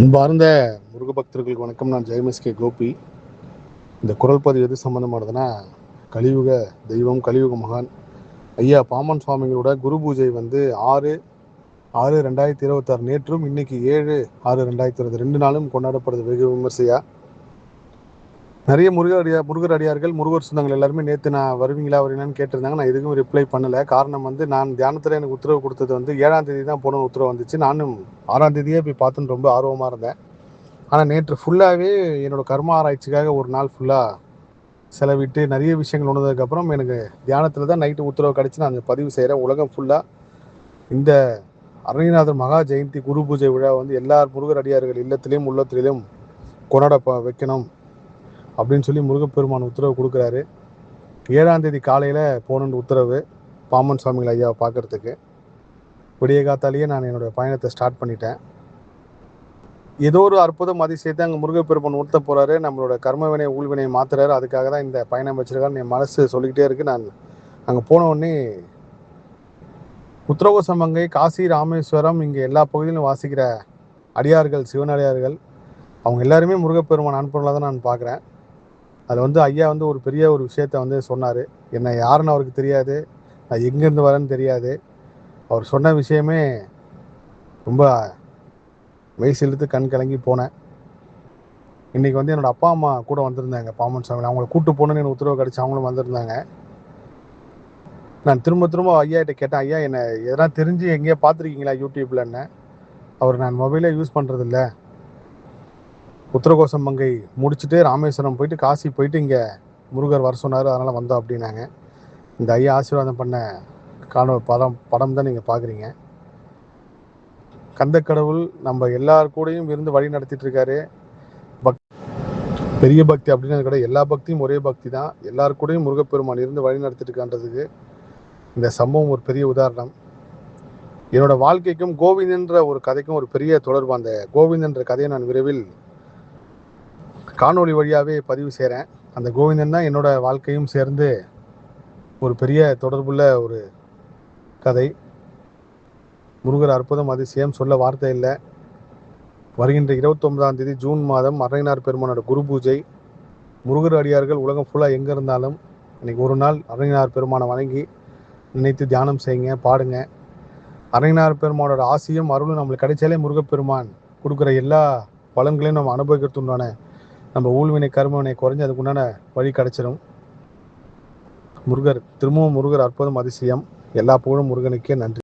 அன்பார்ந்த முருக பக்தர்களுக்கு வணக்கம். நான் ஜெயமஸ்கே கோபி. இந்த குரல் பதிவு எது சம்மந்தமானதுன்னா, கலியுக தெய்வம், கலியுக மகான் ஐயா பாமன் சுவாமிகளோட குரு பூஜை 6/6/2026 நேற்றும், இன்னைக்கு 7/6/2022 2 நாளும் கொண்டாடப்படுது வெகு விமர்சையா. நிறைய முருகர் அடியார்கள், முருகர் சொந்தங்கள் எல்லாருமே நேற்று நான் வருவீங்களான்னு கேட்டிருந்தாங்க. நான் எதுக்கும் ரிப்ளை பண்ணலை. காரணம் நான் தியானத்தில் எனக்கு உத்தரவு கொடுத்தது 7ஆம் தேதி தான் போகணும்னு உத்தரவு வந்துச்சு. நானும் 6ஆம் தேதியே போய் பார்த்துன்னு ரொம்ப ஆர்வமாக இருந்தேன். ஆனால் நேற்று ஃபுல்லாகவே என்னோடய கர்ம ஆராய்ச்சிக்காக ஒரு நாள் ஃபுல்லாக செலவிட்டு நிறைய விஷயங்கள் உணர்ந்ததுக்கப்புறம் எனக்கு தியானத்தில் தான் நைட்டு உத்தரவு கிடச்சி நான் பதிவு செய்கிறேன். உலகம் ஃபுல்லாக இந்த அருணகிரிநாதர் மகா ஜெயந்தி குரு பூஜை விழா எல்லார் முருகர் அடியார்கள் இல்லத்திலையும் உள்ளத்திலும் கொண்டாட வைக்கணும் அப்படின்னு சொல்லி முருகப்பெருமான் உத்தரவு கொடுக்குறாரு. 7ஆம் தேதி காலையில் போகணுன்ற உத்தரவு பாமன் சுவாமிகள் ஐயாவை பார்க்குறதுக்கு. விடிய காத்தாலேயே நான் என்னோடய பயணத்தை ஸ்டார்ட் பண்ணிட்டேன். ஏதோ ஒரு அற்புதம் அதிசயத்தை அங்கே முருகப்பெருமான் உணர்த்த போகிறாரு. நம்மளோட கர்மவினை ஊழ்வினை மாத்துறாரு. அதுக்காக தான் இந்த பயணம் வச்சிருக்காருன்னு என் மனசு சொல்லிக்கிட்டே இருக்கு. நான் அங்கே போன உடனே உத்தரகோசமங்கை, காசி, ராமேஸ்வரம், இங்கே எல்லா பகுதியிலும் வாசிக்கிற அடியார்கள், சிவனடியார்கள், அவங்க எல்லாருமே முருகப்பெருமான் அனுப்புறதா தான் நான் பார்க்குறேன். அதில் ஐயா ஒரு பெரிய ஒரு விஷயத்த சொன்னார். என்னை யாருன்னு அவருக்கு தெரியாது, நான் எங்கேருந்து வரேன்னு தெரியாது. அவர் சொன்ன விஷயமே ரொம்ப மெய் செலுத்து கண் கலங்கி போனேன். இன்றைக்கி என்னோடய அப்பா அம்மா கூட வந்திருந்தாங்க பாமன் சாமி. அவங்கள கூப்பிட்டு போகணுன்னு எனக்கு உத்தரவு கிடச்சி அவங்களும் வந்திருந்தாங்க. நான் திரும்ப ஐயாட்ட கேட்டேன், ஐயா என்னை எதனா தெரிஞ்சு எங்கேயா பார்த்துருக்கீங்களா யூடியூப்லன்னு. அவர் நான் மொபைலே யூஸ் பண்ணுறதில்ல, உத்தரகோசமங்கை முடிச்சுட்டு ராமேஸ்வரம் போயிட்டு காசி போயிட்டு இங்கே முருகர் வர சொன்னார், அதனால் வந்தோம் அப்படின்னாங்க. இந்த ஐயா ஆசீர்வாதம் பண்ண படம் தான் நீங்கள் பார்க்குறீங்க. கந்த கடவுள் நம்ம எல்லார் கூடயும் இருந்து வழி நடத்திட்டு இருக்காரு. பெரிய பக்தி அப்படின்னு கிடையாது, எல்லா பக்தியும் ஒரே பக்தி தான். எல்லாரு கூடயும் முருகப்பெருமான் இருந்து வழி நடத்திட்டு இருக்கான்றதுக்கு இந்த சம்பவம் ஒரு பெரிய உதாரணம். என்னோட வாழ்க்கைக்கும் கோவிந்தன்ற ஒரு கதைக்கும் ஒரு பெரிய தொடர்பு. அந்த கோவிந்தன்ற கதையை நான் விரைவில் காணொளி வழியாகவே பதிவு செய்கிறேன். அந்த கோவிந்தன் தான் என்னோட வாழ்க்கையும் சேர்ந்து ஒரு பெரிய தொடர்புள்ள ஒரு கதை. முருகர் அற்புதம் அதிசயம் சொல்ல வார்த்தை இல்லை. வருகின்ற 29ஆம் தேதி ஜூன் மாதம் அருணகிரிநாதர் பெருமானோட குரு பூஜை. முருகர் அடியார்கள் உலகம் ஃபுல்லாக எங்கே இருந்தாலும் இன்னைக்கு ஒரு நாள் அருணகிரிநாதர் பெருமானை வணங்கி நினைத்து தியானம் செய்யுங்க, பாடுங்க. அருணகிரிநாதர் பெருமானோட ஆசியும் அருளும் நம்மளுக்கு கிடைச்சாலே முருகப்பெருமான் கொடுக்குற எல்லா பலன்களையும் நம்ம அனுபவிக்கிறதுண்டான நம்ம ஊழ்வினை கர்மவினை குறைஞ்சி அதுக்குண்டான வழி கிடைச்சிடும். முருகர் திரும்பவும் முருகர் அற்புதம் அதிசயம். எல்லா புகழும் முருகனுக்கே. நன்றி.